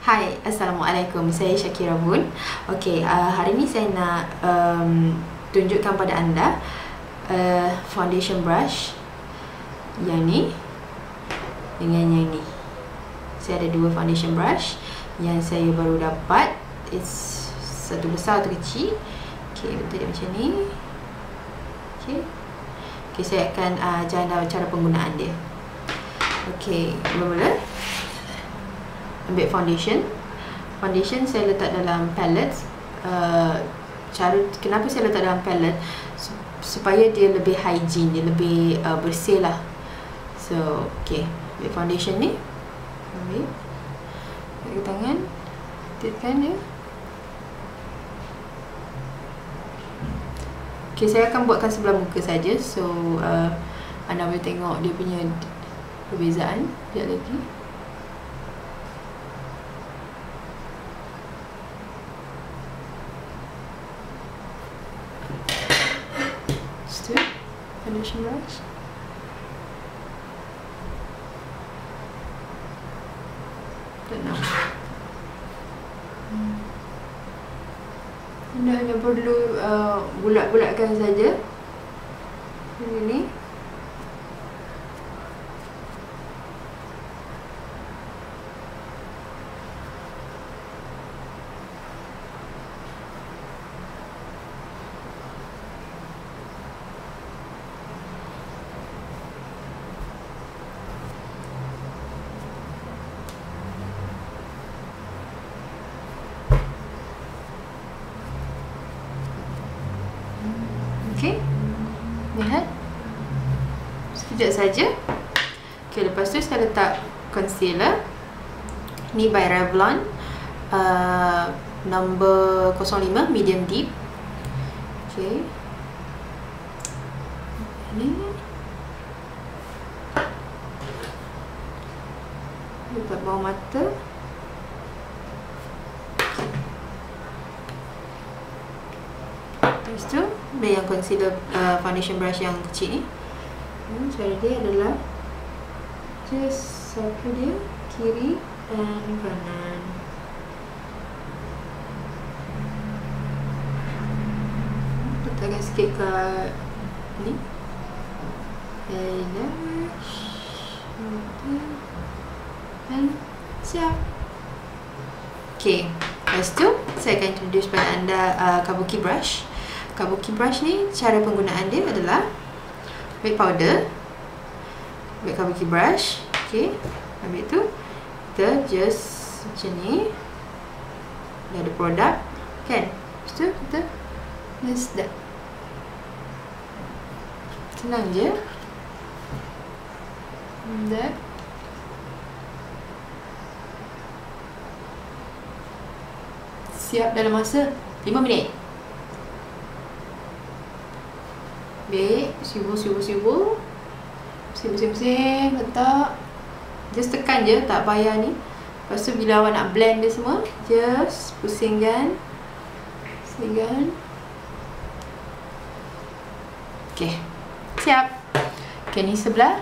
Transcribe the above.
Hai, Assalamualaikum. Saya Syakira Bun. Okey, hari ni saya nak tunjukkan pada anda foundation brush yang ni dengan yang ni. Saya ada dua foundation brush yang saya baru dapat. It's satu besar, satu kecil. Okey, betul dia macam ni. Okey. Okey, saya akan ajar anda cara penggunaan dia. Okey, mula-mula ambil foundation. Foundation saya letak dalam palette. Kenapa saya letak dalam palette? Supaya dia lebih hygiene, dia lebih bersih lah. So, okay, ambil foundation ni, ambil pakai tangan, tekan dia. Okay, saya akan buatkan sebelah muka saja. So, anda boleh tengok dia punya perbezaan. Sekejap lagi. Foundation brush. Tenang. Anda hanya perlu bulat-bulatkan saja. Ini. Okay, lihat sekejap saja. Okay, lepas tu saya letak concealer ni by Revlon, number 05 medium deep. Okay, ni letak bawah mata. Lepas tu, ada yang concealer foundation brush yang kecil ni. Cara dia adalah just sapu dia kiri dan kanan. Letakkan sikit kat ni. Dan siap. Okay, lepas tu saya akan introduce pada anda kabuki brush. Kabuki brush ni, cara penggunaan dia adalah ambil powder, ambil kabuki brush. Okay, ambil tu, kita just macam ni. Dah ada produk kan. Lepas tu kita just dah senang je. Dah siap dalam masa 5 minit. Ambil, sibu, letak. Just tekan je, tak payah ni. Lepas tu bila awak nak blend dia semua, just pusingkan. Okay, siap. Okay, ni sebelah.